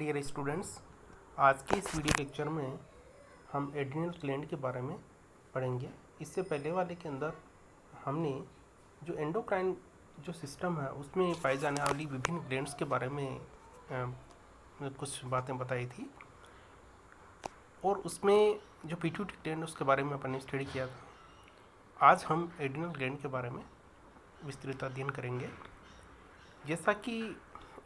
Dear students, आज के इस वीडियो लेक्चर में हम एड्रिनल ग्लैंड के बारे में पढ़ेंगे। इससे पहले वाले के अंदर हमने जो एंडोक्राइन जो सिस्टम है उसमें पाई जाने वाली विभिन्न ग्लैंड्स के बारे में कुछ बातें बताई थी और उसमें जो पिट्यूटरी ग्लैंड उसके बारे में अपन ने स्टडी किया था। आज हम एड्रिनल ग्लैंड के बारे में विस्तृत अध्ययन करेंगे। जैसा कि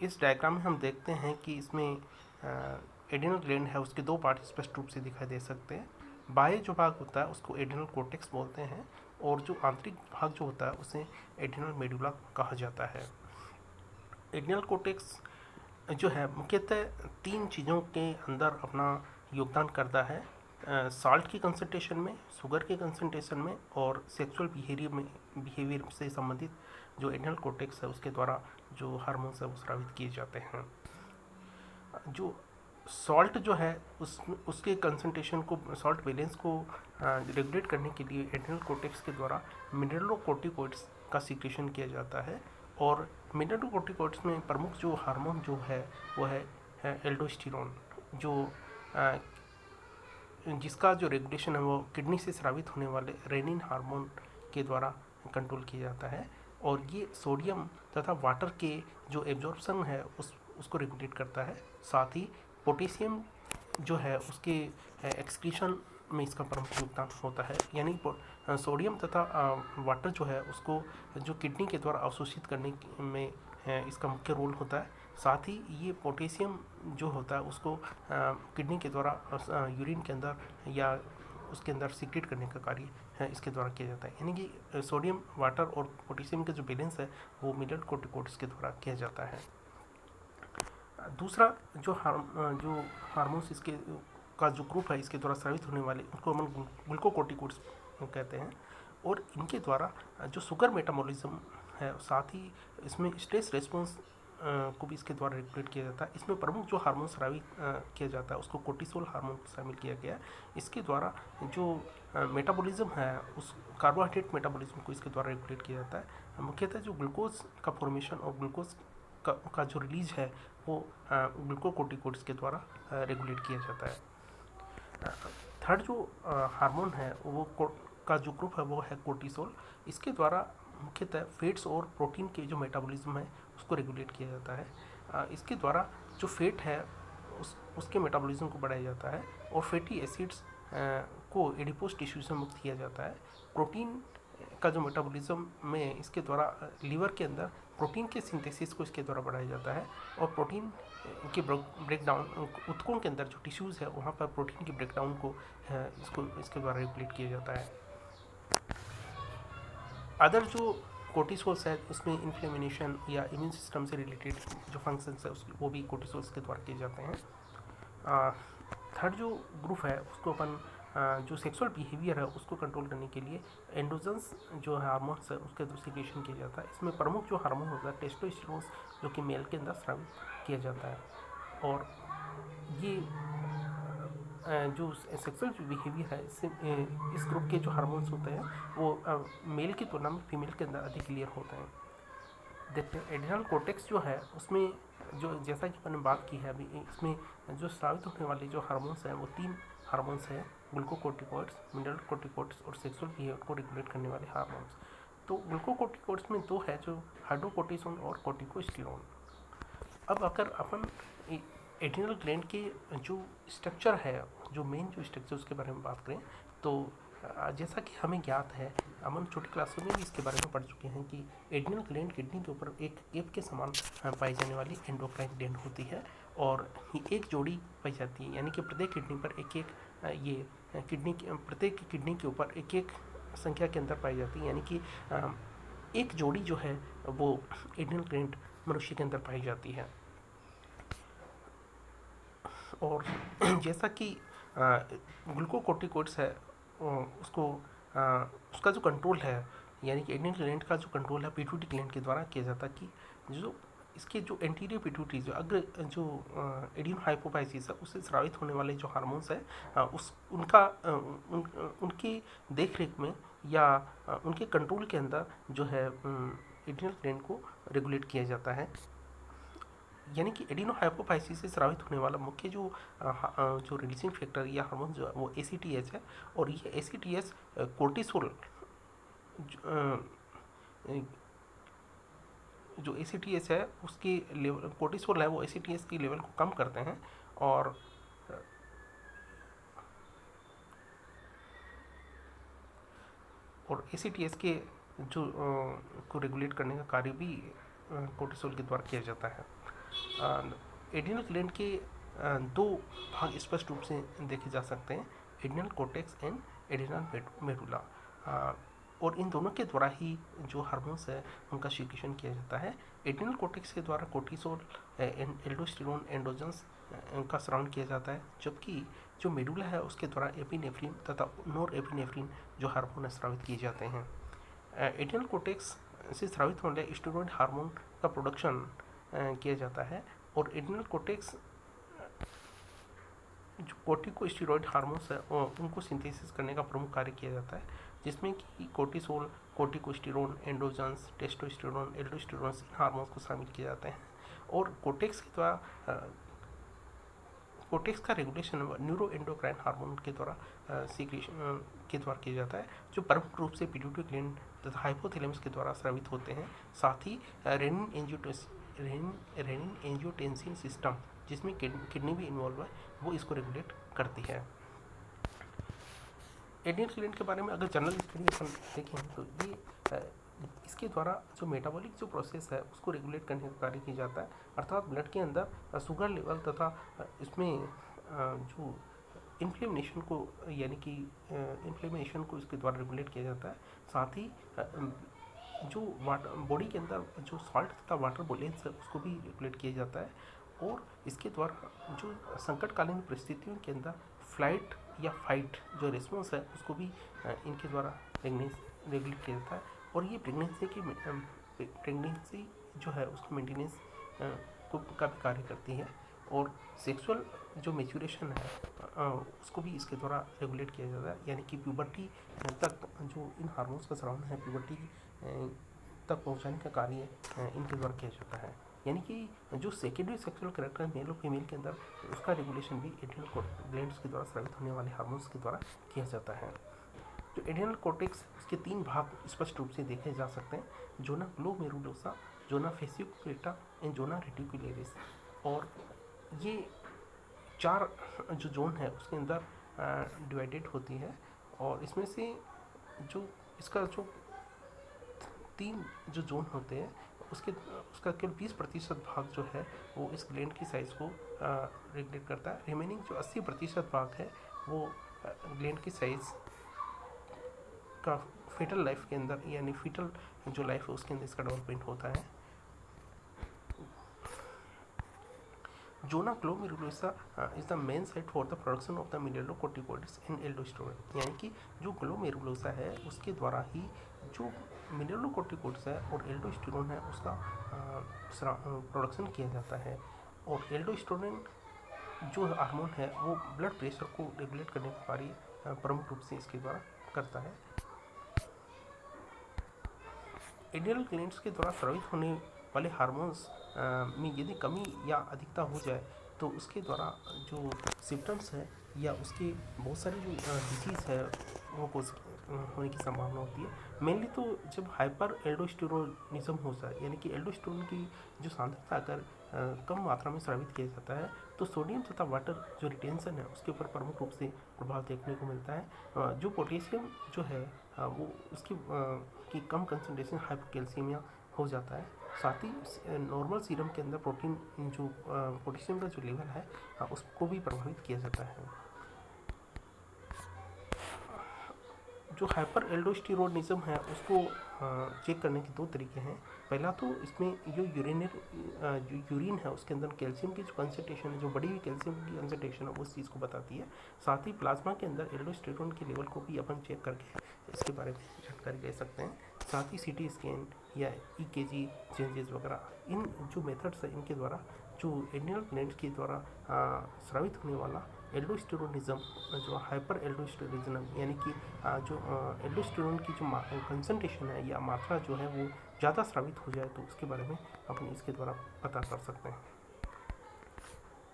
इस डायग्राम में हम देखते हैं कि इसमें एड्रिनल ग्लैंड है, उसके दो पार्ट स्पष्ट रूप से दिखाई दे सकते हैं। बाह्य जो भाग होता है उसको एड्रिनल कोर्टेक्स बोलते हैं और जो आंतरिक भाग जो होता है उसे एड्रिनल मेडुला कहा जाता है। एड्रिनल कोर्टेक्स जो है मुख्यतः तीन चीज़ों के अंदर अपना योगदान करता है: साल्ट की कंसंट्रेशन में, शुगर के कंसंट्रेशन में और सेक्सुअल बिहेवियर से संबंधित जो एड्रिनल कोर्टेक्स है उसके द्वारा जो हार्मोन्स है वो स्रावित किए जाते हैं। जो सॉल्ट जो है उसके कंसंट्रेशन को, सॉल्ट बैलेंस को रेगुलेट करने के लिए एड्रिनल कोर्टेक्स के द्वारा मिनरलोकोर्टिकॉइड्स का सीक्रेशन किया जाता है। और मिनरलोकोर्टिकॉइड्स में प्रमुख जो हार्मोन जो है वो है एल्डोस्टेरोन, जो जिसका जो रेगुलेशन है वो किडनी से स्रावित होने वाले रेनिन हार्मोन के द्वारा कंट्रोल किया जाता है। और ये सोडियम तथा वाटर के जो एब्जॉर्प्शन है उसको रेगुलेट करता है। साथ ही पोटेशियम जो है उसके एक्सक्रीशन में इसका प्रमुख योगदान होता है। यानी सोडियम तथा वाटर जो है उसको जो किडनी के द्वारा अवशोषित करने में इसका मुख्य रोल होता है। साथ ही ये पोटेशियम जो होता है उसको किडनी के द्वारा यूरिन के अंदर या उसके अंदर सीक्रेट करने का कार्य है इसके द्वारा किया जाता है। यानी कि सोडियम, वाटर और पोटेशियम का जो बैलेंस है वो मिनरलोकोर्टिकॉइड्स के द्वारा किया जाता है। दूसरा जो हार्मोन्स इसके का जो ग्रुप है इसके द्वारा स्रावित होने वाले उनको हम ग्लूकोकोर्टिकॉइड्स कहते हैं। और इनके द्वारा जो शुगर मेटाबॉलिज्म है, साथ ही इसमें स्ट्रेस रेस्पॉन्स को भी इसके द्वारा रेगुलेट किया जाता है। इसमें प्रमुख जो हार्मोन स्रावित किया जाता है उसको कोर्टिसोल हार्मोन शामिल किया गया है। इसके द्वारा जो मेटाबॉलिज्म है उस कार्बोहाइड्रेट मेटाबॉलिज्म को इसके द्वारा रेगुलेट किया जाता है। मुख्यतः जो ग्लूकोज का फॉर्मेशन और ग्लूकोज का जो रिलीज है वो ग्लूकोकोर्टिकॉइड्स के द्वारा रेगुलेट किया जाता है। थर्ड जो हार्मोन है वो का जो ग्रुप है वो है कोर्टिसोल। इसके द्वारा मुख्यतः फैट्स और प्रोटीन के जो मेटाबॉलिज्म है उसको रेगुलेट किया जाता है। इसके द्वारा जो फैट है उसके मेटाबॉलिज्म को बढ़ाया जाता है और फैटी एसिड्स को एडिपोज टिश्यू से मुक्त किया जाता है। प्रोटीन का जो मेटाबॉलिज्म में इसके द्वारा लीवर के अंदर प्रोटीन के सिंथेसिस को इसके द्वारा बढ़ाया जाता है और प्रोटीन के ब्रेकडाउन ऊतकों के अंदर जो टिश्यूज़ है वहाँ पर प्रोटीन के ब्रेकडाउन को इसके द्वारा रेगुलेट किया जाता है। अदर जो कोर्टिसोल्स है उसमें इन्फ्लेमेशन या इम्यून सिस्टम से रिलेटेड जो फंक्शंस है वो भी कोर्टिसोल्स के द्वारा किए जाते हैं। थर्ड जो ग्रुप है उसको अपन जो सेक्सुअल बिहेवियर है उसको कंट्रोल करने के लिए एंडोजन्स जो हार्मोन्स है उसके द्वारा सिक्रेशन किया जाता है। इसमें प्रमुख जो हार्मोन होता है टेस्टोस्टेरोन, जो कि मेल के अंदर स्रावित किया जाता है। और ये जो सेक्सुअल बिहेवियर है इस ग्रुप के जो हार्मोन्स होते हैं वो मेल की तुलना में फीमेल के अंदर अधिक क्लियर होते हैं। देखते हैं एड्रिनल कोर्टेक्स जो है उसमें जो जैसा कि मैंने बात की है अभी, इसमें जो स्रावित होने वाले जो हार्मोन्स हैं वो तीन हार्मोन्स हैं: ग्लूकोकोर्टिकॉइड्स, मिनरलोकोर्टिकॉइड्स और सेक्सुअल बिहेवियर को रेगुलेट करने वाले हार्मोन्स। तो ग्लूकोकोर्टिकॉइड्स में दो है, जो हाइड्रोकोर्टिसोन और कोर्टिकोस्टेरोन। अब अगर अपन एड्रिनल ग्लैंड के जो स्ट्रक्चर है, जो मेन जो स्ट्रक्चर उसके बारे में बात करें तो जैसा कि हमें ज्ञात है, हम छोटी क्लासों में भी इसके बारे में पढ़ चुके हैं कि एड्रिनल ग्लैंड किडनी के ऊपर एक केप के समान पाई जाने वाली एंडोक्राइन ग्लैंड होती है और एक जोड़ी पाई जाती है। यानी कि प्रत्येक किडनी पर प्रत्येक किडनी के ऊपर एक एक संख्या के अंदर पाई जाती है। यानी कि एक जोड़ी जो है वो एड्रिनल ग्लैंड मनुष्य के अंदर पाई जाती है। और जैसा कि ग्लूकोकोर्टिकॉइड्स है उसका जो कंट्रोल है, यानी कि एड्रिनल ग्लैंड का जो कंट्रोल है पिट्यूटरी ग्लैंड के द्वारा किया जाता है कि जो इसके जो एंटीरियर पिट्यूटरी जो एडिनो हाइपोफाइसिस है उससे स्रावित होने वाले जो हार्मोन्स है उनकी देख रेख में या उनके कंट्रोल के अंदर जो है एड्रिनल ग्लैंड को रेगुलेट किया जाता है। यानी कि एडिनोहाइपोफाइसिस से स्रावित होने वाला मुख्य जो रिलीजिंग फैक्टर या हार्मोन जो है वो ACTH है। और ये ACTH कोर्टिसोल जो ACTH है उसकी लेवल, कोर्टिसोल है वो ACTH की लेवल को कम करते हैं और ACTH के जो को रेगुलेट करने का कार्य भी कोर्टिसोल के द्वारा किया जाता है। एड्रिनल ग्लैंड के दो भाग स्पष्ट रूप से देखे जा सकते हैं, adrenal cortex and adrenal medulla. और इन दोनों के द्वारा ही जो हार्मोन्स है उनका सिक्रीशन किया जाता है। एड्रिनल कोर्टेक्स के द्वारा कोर्टिसोल, एल्डोस्टेरोन, एंड्रोजन्स का स्रावन किया जाता है, जबकि जो मेडुला है उसके द्वारा एपिनेफ्रिन तथा नोर एपिनेफ्रिन जो हार्मोन स्रावित किए जाते हैं। एड्रिनल कोर्टेक्स से स्रावित होने वाले स्टेरॉयड हार्मोन का प्रोडक्शन किया जाता है और एड्रिनल कोर्टेक्स जो कोर्टिकोस्टेरॉयड हार्मोन्स है उनको सिंथेसिस करने का प्रमुख कार्य किया जाता है, जिसमें कि कोर्टिसोल, कोर्टिकोस्टेरोन, एंड्रोजन्स, टेस्टोस्टेरोन, एल्डोस्टेरोन इन हार्मोन्स को शामिल किया जाते हैं। और कोर्टेक्स का रेगुलेशन न्यूरो एंडोक्राइन हार्मोन के द्वारा सीक्रेशन के द्वारा किया जाता है, जो प्रमुख रूप से पिट्यूटरी ग्लैंड तथा हाइपोथैलेमस के द्वारा स्रावित होते हैं। साथ ही रेनिन एंजियोटेंसिन सिस्टम, जिसमें किडनी भी इन्वॉल्व है, वो इसको रेगुलेट करती है। एड्रिनल ग्लैंड के बारे में अगर जनरल स्टडी देखें तो ये इसके द्वारा जो मेटाबॉलिक जो प्रोसेस है उसको रेगुलेट करने का कार्य किया जाता है, अर्थात ब्लड के अंदर शुगर लेवल तथा इसमें जो इन्फ्लेमेशन को, यानी कि इन्फ्लेमेशन को इसके द्वारा रेगुलेट किया जाता है। साथ ही जो वाटर बॉडी के अंदर जो सॉल्ट तथा वाटर बैलेंस है उसको भी रेगुलेट किया जाता है। और इसके द्वारा जो संकटकालीन परिस्थितियों के अंदर फ्लाइट या फाइट जो रिस्पॉन्स है उसको भी इनके द्वारा रेगुलेट किया जाता है। और ये प्रेगनेंसी जो है उसकी मेंटेनेंस को का भी कार्य करती है। और सेक्सुअल जो मैच्योरेशन है उसको भी इसके द्वारा रेगुलेट किया जाता है, यानी कि प्यूबर्टी तक जो इन हार्मोन्स का स्रावन है प्यूबर्टी तक पहुंचाने का कार्य इनके द्वारा किया जाता है। यानी कि जो सेकेंडरी सेक्सुअल कैरेक्टर है मेल और फीमेल के अंदर उसका रेगुलेशन भी एड्रिनल ग्लैंड्स के द्वारा स्रावित होने वाले हार्मोन्स के द्वारा किया जाता है। जो एड्रिनल कोर्टेक्स के तीन भाग स्पष्ट रूप से देखे जा सकते हैं, zona glomerulosa, zona fasciculata and zona reticularis. और ये चार जो जोन है उसके अंदर डिवाइडेड होती है। और इसमें से जो इसका जो तीन जो जोन होते हैं उसका केवल 20% भाग जो है वो इस ग्लैंड की साइज़ को रेगुलेट करता है। रिमेनिंग जो 80% भाग है वो ग्लैंड की साइज़ का फीटल लाइफ के अंदर, यानी फीटल जो लाइफ है उसके अंदर इसका डेवलपमेंट होता है। Zona glomerulosa is the main site for the production of the mineralocorticoids and aldosterone, यानी कि जो ग्लोमेरुलोसा है उसके द्वारा ही जो मिनरलोकोर्टिकॉइड्स है और एल्डोस्टेरोन है उसका प्रोडक्शन किया जाता है। और एल्डोस्टेरोन जो हार्मोन है वो ब्लड प्रेशर को रेगुलेट करने का कार्य प्रमुख रूप से इसके द्वारा करता है। एड्रिनल ग्लैंड्स के द्वारा स्रावित होने वाले हार्मोन्स में यदि कमी या अधिकता हो जाए तो उसके द्वारा जो सिम्टम्स है या उसके बहुत सारी जो डिजीज़ है वो होने की संभावना होती है। मेनली तो जब हाइपर एल्डोस्टेरोनिज्म होता है, यानी कि एल्डोस्टेरोन की जो सांद्रता अगर कम मात्रा में स्रावित किया जाता है तो सोडियम तथा वाटर जो रिटेंशन है उसके ऊपर प्रमुख रूप से प्रभाव देखने को मिलता है। जो पोटेशियम जो है वो उसकी की कम कंसंट्रेशन हाइपोकैल्सीमिया हो जाता है। साथ ही नॉर्मल सीरम के अंदर प्रोटीन जो पोटेशियम का जो लेवल है उसको भी प्रभावित किया जाता है। जो हाइपर एल्डोस्टेरोनिज्म है उसको चेक करने के दो तरीके हैं। पहला तो इसमें जो यूरिन है उसके अंदर कैल्शियम की जो कंसंट्रेशन है, जो बढ़ी हुई कैल्शियम की कंसंट्रेशन है वो उस चीज़ को बताती है। साथ ही प्लाज्मा के अंदर एल्डोस्टेरोन के लेवल को भी अपन चेक करके इसके बारे में जानकारी ले सकते हैं। साथ ही CT स्कैन या EKG चेंजेस वगैरह, इन जो मेथड्स है इनके द्वारा जो एड्रिनल ग्लैंड के द्वारा स्रावित होने वाला एल्डोस्टेरोनिज्म, जो हाइपर एल्डोस्टेरोनिज्म, यानी कि जो एल्डोस्टेरोन की जो कंसंट्रेशन है या मात्रा जो है वो ज़्यादा स्रावित हो जाए तो उसके बारे में अपन इसके द्वारा पता कर सकते हैं।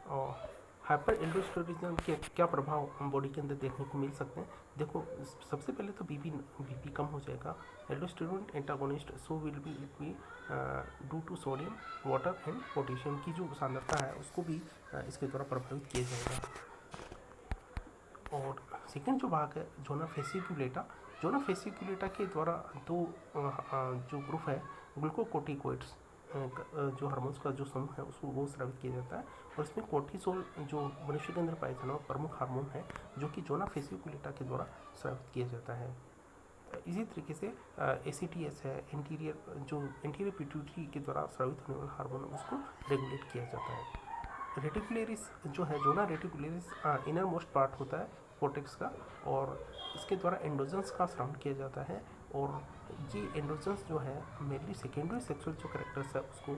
और हाइपर एल्डोस्टेरोनिज्म के क्या प्रभाव हम बॉडी के अंदर देखने को मिल सकते हैं। देखो, सबसे पहले तो बीपी कम हो जाएगा। Aldosterone antagonist so will be it be due to sodium, water and potassium की जो सांद्रता है उसको भी इसके द्वारा प्रभावित किया जाएगा। और सेकेंड जो भाग है जोना फेसिकुलेटा के द्वारा दो जो ग्रुप है ग्लूकोकोर्टिकोइड्स जो हार्मोन्स का जो समूह है उसको वो स्रावित किया जाता है। और इसमें कोर्टिसोल जो मनुष्य के अंदर पाया जाने वाला प्रमुख हार्मोन है जो कि जोना फेसिकुलेटा के द्वारा स्रावित किया जाता है। इसी तरीके से ACTH है, एंटीरियर पिट्यूटरी के द्वारा स्रावित होने वाला हार्मोन उसको रेगुलेट किया जाता है। रेटिकुलरिस जो है zona reticularis innermost part होता है कोर्टेक्स का, और इसके द्वारा एंडोजेंस का स्राव किया जाता है। और ये एंडोजेंस जो है मेनली सेकेंडरी सेक्सुअल जो कैरेक्टर्स है उसको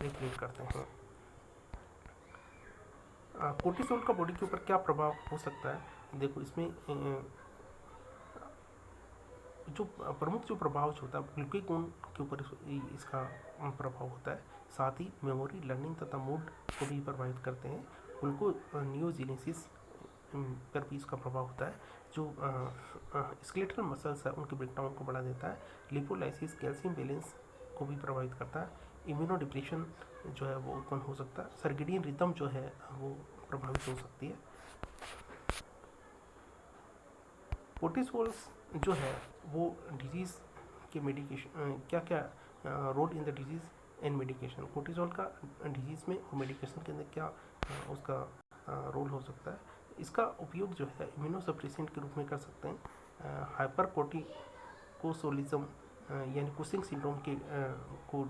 रेगुलेट करते हैं। कोर्टिसोल का बॉडी के ऊपर क्या प्रभाव हो सकता है। देखो, इसमें जो प्रमुख जो प्रभाव होता है ग्लूकेगोन के ऊपर इसका प्रभाव होता है। साथ ही मेमोरी, लर्निंग तथा मूड को भी प्रभावित करते हैं। उनको न्यूरोजेनेसिस पर भी इसका प्रभाव होता है। जो स्केलेटल मसल्स है उनके ब्रेकडाउन को बढ़ा देता है। लिपोलाइसिस, कैल्शियम बैलेंस को भी प्रभावित करता है। इम्यूनो डिप्रेशन जो है वो उत्पन्न हो सकता है। सर्केडियन रिदम जो है वो प्रभावित हो सकती है। कोर्टिसोल्स जो है वो डिजीज़ के मेडिकेशन क्या क्या role in the disease and medication. Cortisol का डिजीज़ में और मेडिकेशन के अंदर क्या उसका रोल हो सकता है। इसका उपयोग जो है इम्यूनोसप्रेसेंट के रूप में कर सकते हैं। हाइपर कोर्टिकोसोलिज्म यानी कुशिंग सिंड्रोम के को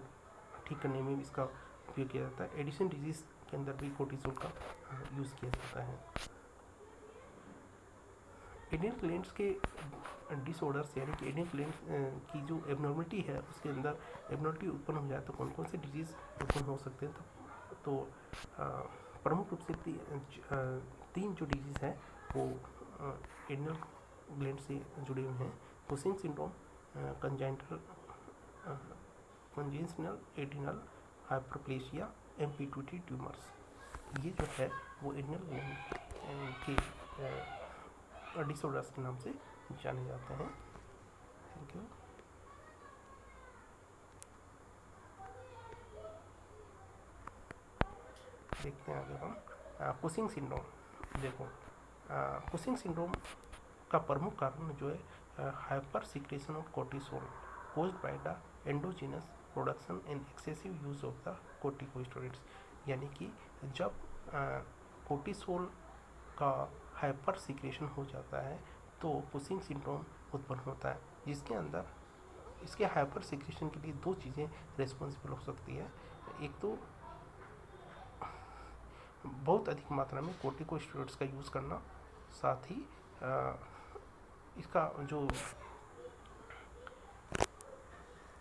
ठीक करने में भी इसका उपयोग किया जाता है। एडिशन डिजीज़ के अंदर भी कोर्टिसोल का यूज़ किया जाता है। एड्रिनल ग्लैंड्स के डिसऑर्डर्स यानी कि एड्रिनल ग्लैंड्स की जो एबनॉर्मलिटी है उसके अंदर एबनॉर्मलिटी उत्पन्न हो जाए तो कौन कौन से डिजीज़ उत्पन्न हो सकते हैं। तो प्रमुख रूप से तीन जो डिजीज़ हैं वो एड्रिनल ग्लैंड से जुड़े हुए हैं। Cushing syndrome, congenital adrenal hyperplasia, pituitary tumours, ये जो है वो एड्रिनल ग्लैंड के डिसऑर्डर्स के नाम से जाने जाते हैं। Thank you. देखते हैं आगे हम कुशिंग सिंड्रोम। देखो, कुशिंग सिंड्रोम का प्रमुख कारण जो है hyper secretion of cortisol caused by the endogenous production and excessive use of the corticosteroids. यानी कि जब कोर्टिसोल का हाइपर सिक्रेशन हो जाता है तो कुशिंग सिंड्रोम उत्पन्न होता है, जिसके अंदर इसके हाइपर सिक्रेशन के लिए दो चीज़ें रिस्पॉन्सिबल हो सकती है। एक तो बहुत अधिक मात्रा में कोर्टिकोस्टेरॉइड्स का यूज़ करना, साथ ही इसका जो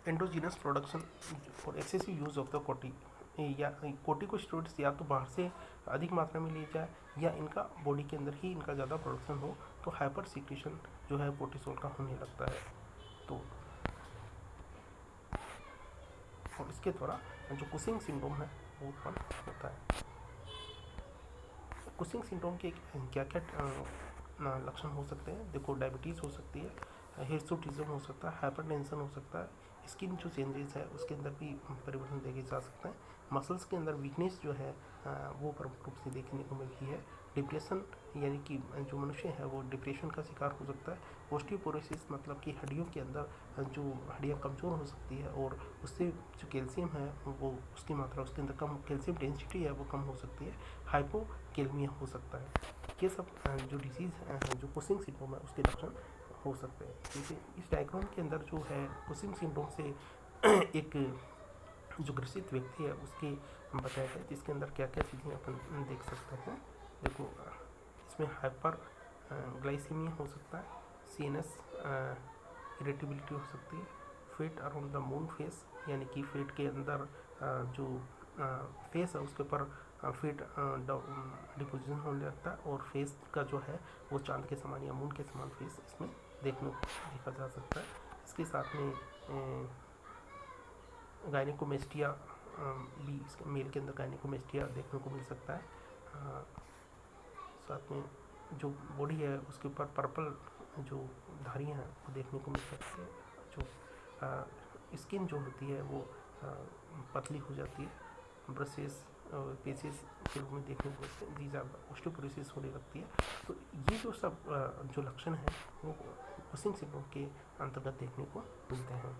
एंडोजीनस प्रोडक्शन और excessive use of the corticosteroids या तो बाहर से अधिक मात्रा में लिए जाए या इनका बॉडी के अंदर ही इनका ज़्यादा प्रोडक्शन हो तो हाइपर सिक्रेशन जो है कोर्टिसोल का होने लगता है। तो और इसके द्वारा जो कुशिंग सिंड्रोम है वो उत्पन्न होता है। कुशिंग सिंड्रोम के क्या क्या लक्षण हो सकते हैं। देखो, डायबिटीज़ हो सकती है, हिर्सुटिज्म हो सकता है, हाइपरटेंशन हो सकता है, स्किन जो चेंजेस है उसके अंदर भी परिवर्तन देखे जा सकते हैं। मसल्स के अंदर वीकनेस जो है वो प्रमुख रूप से देखने को मिलती है। डिप्रेशन यानी कि जो मनुष्य है वो डिप्रेशन का शिकार हो सकता है। ऑस्टियोपोरोसिस मतलब कि हड्डियों के अंदर जो हड्डियाँ कमज़ोर हो सकती है और उससे जो कैल्शियम है वो उसकी मात्रा उसके अंदर कम, कैल्शियम डेंसिटी है वो कम हो सकती है। हाइपोकैलमिया हो सकता है। ये सब जो डिजीज़ है जो कुशिंग सिंड्रोम है उसके लक्षण हो सकते हैं। जैसे इस डायग्राम के अंदर जो है कुशिंग सिंड्रोम से एक जो ग्रसित व्यक्ति है उसके बताया गया, जिसके अंदर क्या क्या चीज़ें अपन देख सकते हैं। देखो, इसमें हाइपर ग्लाइसीमिया हो सकता है, सीएनएस इरिटेबिलिटी हो सकती है, fat around the moon face यानी कि फेट के अंदर जो फेस है उसके ऊपर फेट डिपोजिशन होने लगता है और फेस का जो है वो चांद के समान या मून के समान फेस इसमें देखा जा सकता है। इसके साथ में गायनिकोमेस्टिया भी इसके मेल के अंदर गायनेकोमेस्टिया देखने को मिल सकता है। साथ में जो बॉडी है उसके ऊपर पर्पल जो धारियाँ हैं वो देखने को मिल सकती है। जो स्किन जो होती है वो पतली हो जाती है, ब्रसेस पेसेस के रूप में देखने को मिलते हैं। दीज आर ऑस्टियोपोरोसिस होने लगती है। तो ये जो सब जो लक्षण हैं वो कुशिंग सिंड्रोम के अंतर्गत देखने को मिलते हैं।